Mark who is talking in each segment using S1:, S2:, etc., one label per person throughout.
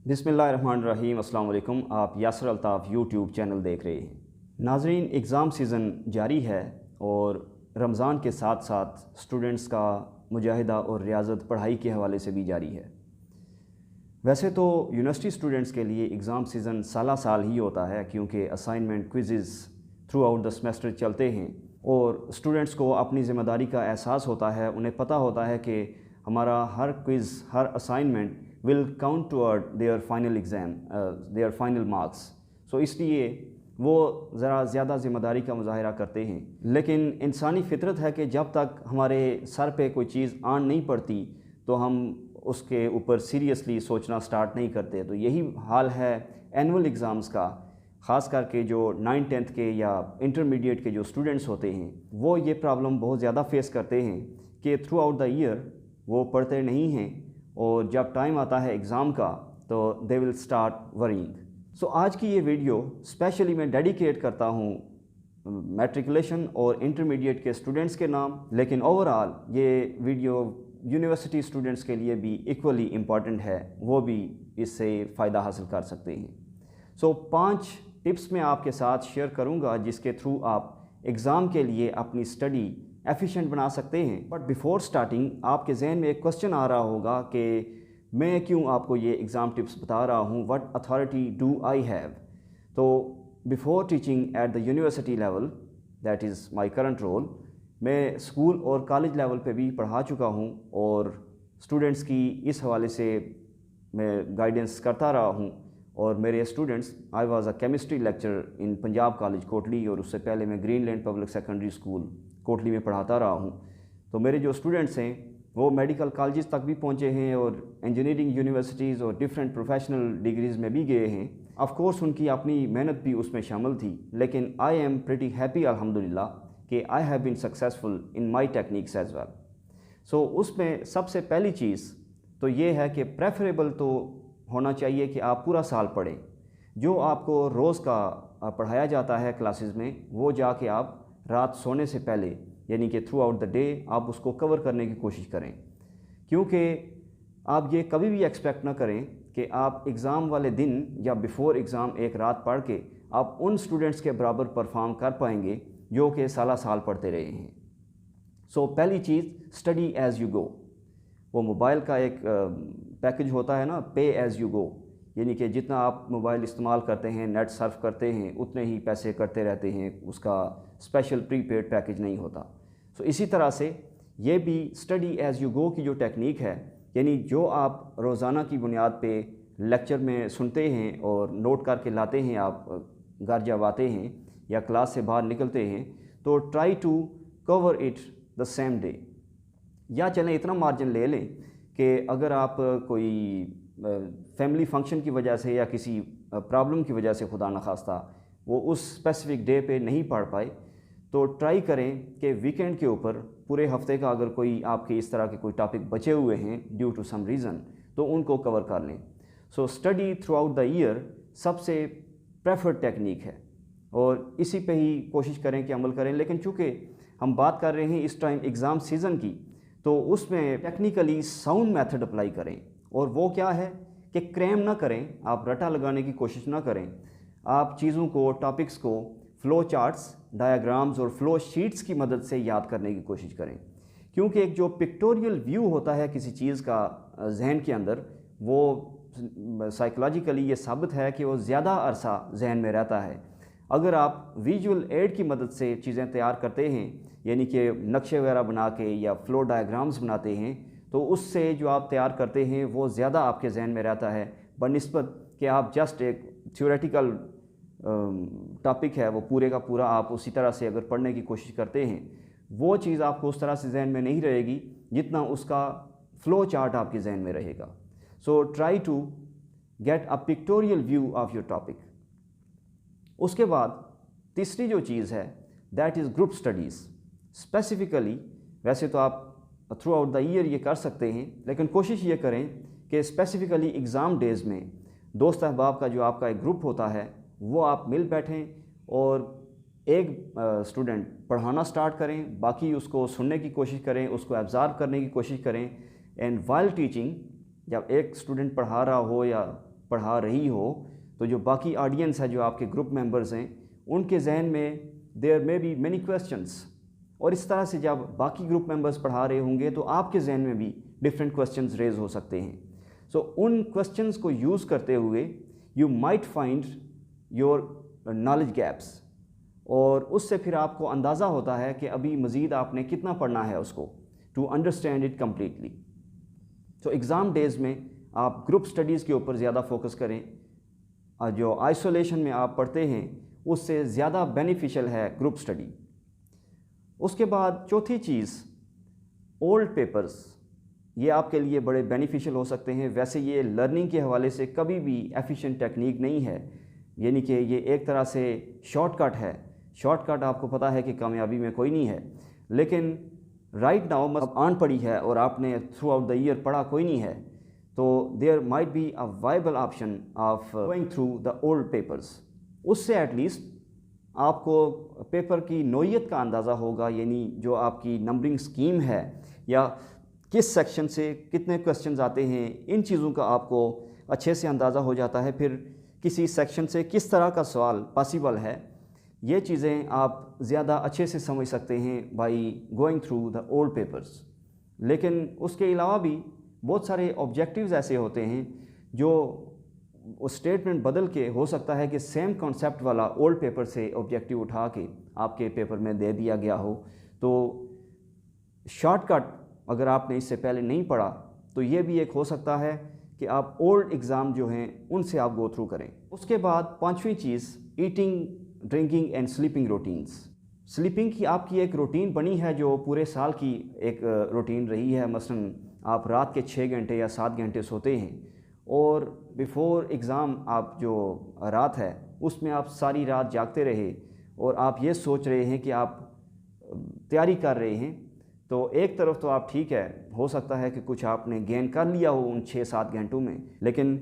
S1: बिस्मिल्लाहिर्रहमानिर्रहीम। अस्सलाम वालेकुम। आप यासर अल्ताफ़ यूट्यूब चैनल देख रहे हैं। नाज़रीन, एग्ज़ाम सीज़न जारी है और रमज़ान के साथ साथ स्टूडेंट्स का मुजाहिदा और रियाज़त पढ़ाई के हवाले से भी जारी है। वैसे तो यूनिवर्सिटी स्टूडेंट्स के लिए एग्ज़ाम सीज़न साला साल ही होता है, क्योंकि assignment quizzes through out the semester चलते हैं और स्टूडेंट्स को अपनी ज़िम्मेदारी का एहसास होता है। उन्हें पता होता है कि हमारा हर क्विज़, हर assignment will count toward their final exam, their final marks. So इसलिए वो ज़रा ज़्यादा ज़िम्मेदारी का मुज़ाहिरा करते हैं। लेकिन इंसानी फ़ितरत है कि जब तक हमारे सर पे कोई चीज़ आन नहीं पड़ती तो हम उसके ऊपर सीरियसली सोचना स्टार्ट नहीं करते। तो यही हाल है एनुअल एग्ज़ाम्स का। ख़ास करके जो 9th-10th के या इंटरमीडिएट के जो स्टूडेंट्स होते हैं, वो ये प्रॉब्लम बहुत ज़्यादा फेस करते हैं कि थ्रू आउट द ईयर वो पढ़ते नहीं हैं और जब टाइम आता है एग्ज़ाम का तो दे विल स्टार्ट वरीइंग। सो आज की ये वीडियो स्पेशली मैं डेडिकेट करता हूँ मैट्रिकुलेशन और इंटरमीडिएट के स्टूडेंट्स के नाम, लेकिन ओवरऑल ये वीडियो यूनिवर्सिटी स्टूडेंट्स के लिए भी इक्वली इम्पॉर्टेंट है, वो भी इससे फ़ायदा हासिल कर सकते हैं। सो 5 टिप्स मैं आपके साथ शेयर करूँगा जिसके थ्रू आप एग्ज़ाम के लिए अपनी स्टडी एफिशिएंट बना सकते हैं। बट बिफोर स्टार्टिंग आपके जहन में एक क्वेश्चन आ रहा होगा कि मैं क्यों आपको ये एग्ज़ाम टिप्स बता रहा हूँ, what authority do I have. तो before teaching at the university level, that is my current role, मैं स्कूल और कॉलेज लेवल पे भी पढ़ा चुका हूँ और स्टूडेंट्स की इस हवाले से मैं गाइडेंस करता रहा हूँ। और मेरे students, I was a chemistry lecturer in Punjab college Kotli, और उससे पहले मैं Greenland public secondary school Kotli में पढ़ाता रहा हूँ। तो मेरे जो स्टूडेंट्स हैं वो मेडिकल कॉलेजेस तक भी पहुँचे हैं और इंजीनियरिंग यूनिवर्सिटीज़ और डिफरेंट प्रोफेशनल डिग्रीज़ में भी गए हैं। ऑफ कोर्स उनकी अपनी मेहनत भी उसमें शामिल थी, लेकिन आई एम प्रिटी हैप्पी अल्हम्दुलिल्लाह कि I have been successful in my techniques as well. So उसमें सबसे पहली चीज़ तो ये है कि प्रेफरेबल तो होना चाहिए कि आप पूरा साल पढ़ें। जो आपको रोज़ का पढ़ाया जाता है क्लासेस में, वो जाके आप रात सोने से पहले, यानी कि थ्रू आउट द डे, आप उसको कवर करने की कोशिश करें। क्योंकि आप ये कभी भी एक्सपेक्ट ना करें कि आप एग्ज़ाम वाले दिन या बिफ़ोर एग्ज़ाम एक रात पढ़ के आप उन स्टूडेंट्स के बराबर परफॉर्म कर पाएंगे जो कि साला साल पढ़ते रहे हैं। सो पहली चीज़, स्टडी एज़ यू गो। वो मोबाइल का एक पैकेज होता है ना, पे एज़ यू गो, यानी कि जितना आप मोबाइल इस्तेमाल करते हैं, नेट सर्फ करते हैं, उतने ही पैसे करते रहते हैं, उसका स्पेशल प्रीपेड पैकेज नहीं होता। सो इसी तरह से ये भी स्टडी एज़ यू गो की जो टेक्निक है, यानी जो आप रोज़ाना की बुनियाद पे लेक्चर में सुनते हैं और नोट करके लाते हैं, आप घर जब आते हैं या क्लास से बाहर निकलते हैं, तो try to cover it the same day. या चलें इतना मार्जिन ले लें कि अगर आप कोई फैमिली फंक्शन की वजह से या किसी प्रॉब्लम की वजह से खुदा न खास्ता वो उस स्पेसिफिक डे पे नहीं पढ़ पाए, तो ट्राई करें कि वीकेंड के ऊपर पूरे हफ्ते का अगर कोई आपके इस तरह के कोई टॉपिक बचे हुए हैं ड्यू टू सम रीज़न, तो उनको कवर कर लें। So study through out the year सबसे प्रेफर्ड टेक्निक है और इसी पे ही कोशिश करें कि अमल करें। लेकिन चूँकि हम बात कर रहे हैं इस टाइम एग्ज़ाम सीज़न की, तो उसमें टेक्निकली साउंड मेथड अप्लाई करें। और वो क्या है कि क्रैम ना करें, आप रटा लगाने की कोशिश ना करें। आप चीज़ों को, टॉपिक्स को फ़्लो चार्ट्स, डायग्राम्स और फ़्लो शीट्स की मदद से याद करने की कोशिश करें। क्योंकि एक जो पिक्टोरियल व्यू होता है किसी चीज़ का जहन के अंदर, वो साइकोलॉजिकली ये साबित है कि वो ज़्यादा अरसा जहन में रहता है। अगर आप विजुअल एड की मदद से चीज़ें तैयार करते हैं, यानी कि नक्शे वगैरह बना के या फ़्लो डायग्राम्स बनाते हैं, तो उससे जो आप तैयार करते हैं वो ज़्यादा आपके जहन में रहता है बनिस्बत कि आप जस्ट एक थ्योरेटिकल टॉपिक है वो पूरे का पूरा आप उसी तरह से अगर पढ़ने की कोशिश करते हैं, वो चीज़ आपको उस तरह से जहन में नहीं रहेगी जितना उसका फ़्लो चार्ट आपके जहन में रहेगा। So try to get a pictorial view of your topic. उसके बाद तीसरी जो चीज़ है, that is group studies. Specifically वैसे तो आप थ्रू आउट द ईयर ये कर सकते हैं, लेकिन कोशिश ये करें कि स्पेसिफ़िकली एग्ज़ाम डेज़ में दोस्त अहबाब का जो आपका एक ग्रुप होता है वो आप मिल बैठें और एक स्टूडेंट पढ़ाना स्टार्ट करें, बाकी उसको सुनने की कोशिश करें, उसको एब्ज़ॉर्ब करने की कोशिश करें। एंड वाइल टीचिंग, जब एक स्टूडेंट पढ़ा रहा हो या پڑھا رہی ہو تو جو باقی آڈینس ہے، جو آپ کے گروپ ممبرز ہیں، ان کے ذہن میں دیر میں بی مینی کویسچنس، اور اس طرح سے جب باقی گروپ ممبرز پڑھا رہے ہوں گے تو آپ کے ذہن میں بھی ڈفرینٹ کویسچنز ریز ہو سکتے ہیں. سو ان کویسچنز کو یوز کرتے ہوئے you might find your knowledge gaps, اور اس سے پھر آپ کو اندازہ ہوتا ہے کہ ابھی مزید آپ نے کتنا پڑھنا ہے اس کو ٹو انڈرسٹینڈ اٹ کمپلیٹلی. تو ایگزام ڈیز میں آپ گروپ سٹڈیز کے اوپر زیادہ فوکس کریں. جو آئسولیشن میں آپ پڑھتے ہیں اس سے زیادہ بینیفیشل ہے گروپ سٹڈی. اس کے بعد چوتھی چیز، اولڈ پیپرز، یہ آپ کے لیے بڑے بینیفیشل ہو سکتے ہیں. ویسے یہ لرننگ کے حوالے سے کبھی بھی ایفیشینٹ ٹیکنیک نہیں ہے، یعنی کہ یہ ایک طرح سے شارٹ کٹ ہے. شارٹ کٹ آپ کو پتہ ہے کہ کامیابی میں کوئی نہیں ہے، لیکن رائٹ ناؤ آن پڑی ہے اور آپ نے تھرو آؤٹ دا ایئر پڑھا کوئی نہیں ہے، تو there might be a viable option of going through the old papers. اس سے ایٹ لیسٹ آپ کو پیپر کی نوعیت کا اندازہ ہوگا، یعنی جو آپ کی نمبرنگ سکیم ہے یا کس سیکشن سے کتنے کویسچنز آتے ہیں، ان چیزوں کا آپ کو اچھے سے اندازہ ہو جاتا ہے. پھر کسی سیکشن سے کس طرح کا سوال پاسبل ہے، یہ چیزیں آپ زیادہ اچھے سے سمجھ سکتے ہیں by going through the old papers. لیکن اس کے علاوہ بھی بہت سارے آبجیکٹیوز ایسے ہوتے ہیں جو اسٹیٹمنٹ بدل کے ہو سکتا ہے کہ سیم کانسیپٹ والا اولڈ پیپر سے آبجیکٹیو اٹھا کے آپ کے پیپر میں دے دیا گیا ہو. تو شارٹ کٹ اگر آپ نے اس سے پہلے نہیں پڑھا تو یہ بھی ایک ہو سکتا ہے کہ آپ اولڈ ایگزام جو ہیں ان سے آپ گو تھرو کریں. اس کے بعد پانچویں چیز، eating, drinking and sleeping routines. Sleeping کی آپ کی ایک روٹین بنی ہے جو پورے سال کی ایک روٹین رہی ہے. مثلا آپ رات کے 6 گھنٹے یا 7 گھنٹے سوتے ہیں، اور بیفور ایگزام آپ جو رات ہے اس میں آپ ساری رات جاگتے رہے اور آپ یہ سوچ رہے ہیں کہ آپ تیاری کر رہے ہیں. تو ایک طرف تو آپ ٹھیک ہے، ہو سکتا ہے کہ کچھ آپ نے گین کر لیا ہو ان 6-7 گھنٹوں میں، لیکن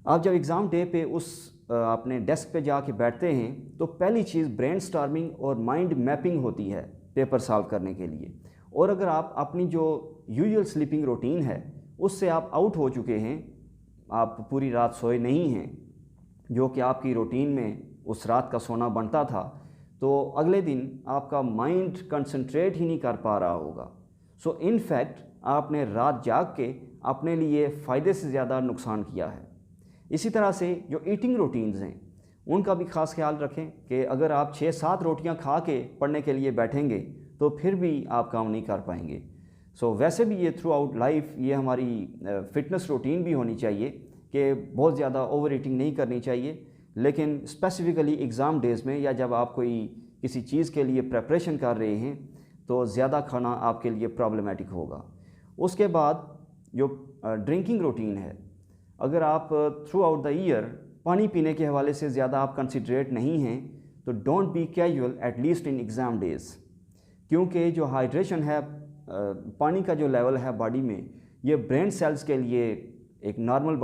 S1: آپ جب ایگزام ڈے پہ اس اپنے ڈیسک پہ جا کے بیٹھتے ہیں تو پہلی چیز برین سٹارمنگ اور مائنڈ میپنگ ہوتی ہے پیپر سالو کرنے کے لیے. اور اگر آپ اپنی جو یوزول سلیپنگ روٹین ہے اس سے آپ آؤٹ ہو چکے ہیں، آپ پوری رات سوئے نہیں ہیں جو کہ آپ کی روٹین میں اس رات کا سونا بنتا تھا، تو اگلے دن آپ کا مائنڈ کنسنٹریٹ ہی نہیں کر پا رہا ہوگا. سو ان فیکٹ آپ نے رات جاگ کے اپنے لیے فائدے سے زیادہ نقصان کیا ہے. اسی طرح سے جو ایٹنگ روٹینز ہیں ان کا بھی خاص خیال رکھیں کہ اگر آپ 6-7 روٹیاں کھا کے پڑھنے کے لیے بیٹھیں گے تو پھر بھی آپ کام نہیں کر پائیں گے. سو ویسے بھی یہ تھرو آؤٹ لائف یہ ہماری فٹنس روٹین بھی ہونی چاہیے کہ بہت زیادہ اوور ایٹنگ نہیں کرنی چاہیے، لیکن اسپیسیفکلی ایگزام ڈیز میں یا جب آپ کوئی کسی چیز کے لیے پریپریشن کر رہے ہیں تو زیادہ کھانا آپ کے لیے پرابلمیٹک ہوگا. اس کے بعد جو ڈرنکنگ روٹین ہے، اگر آپ تھرو آؤٹ دا ایئر پانی پینے کے حوالے سے زیادہ آپ کنسیڈریٹ نہیں ہیں تو don't be casual at least in exam days, کیونکہ جو ہائیڈریشن ہے، پانی کا جو لیول ہے باڈی میں، یہ برین سیلز کے لیے ایک normal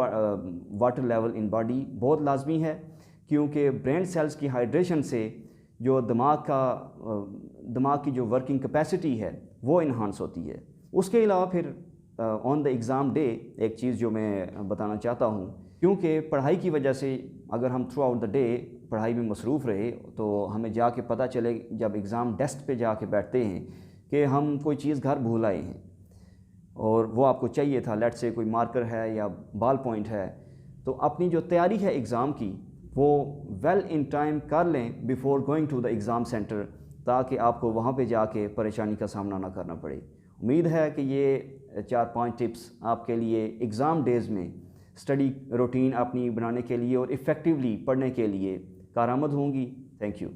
S1: water level in body بہت لازمی ہے، کیونکہ برین سیلز کی ہائیڈریشن سے جو دماغ کی جو ورکنگ کیپیسٹی ہے وہ انہانس ہوتی ہے. اس کے علاوہ پھر آن دا ایگزام ڈے ایک چیز جو میں بتانا چاہتا ہوں، کیونکہ پڑھائی کی وجہ سے اگر ہم تھرو آؤٹ دا ڈے پڑھائی میں مصروف رہے تو ہمیں جا کے پتہ چلے جب ایگزام ڈیسک پہ جا کے بیٹھتے ہیں کہ ہم کوئی چیز گھر بھول آئے ہیں اور وہ آپ کو چاہیے تھا، لیٹ سے کوئی مارکر ہے یا بال پوائنٹ ہے، تو اپنی جو تیاری ہے ایگزام کی وہ ویل ان ٹائم کر لیں before going to the exam centre, تاکہ آپ کو وہاں پہ جا کے پریشانی کا سامنا نہ کرنا پڑے. امید ہے کہ یہ 4-5 ٹپس آپ کے لیے ایگزام ڈیز میں اسٹڈی روٹین اپنی بنانے کے لیے اور ایفیکٹیولی پڑھنے کے لیے کارآمد ہوں گی. Thank you.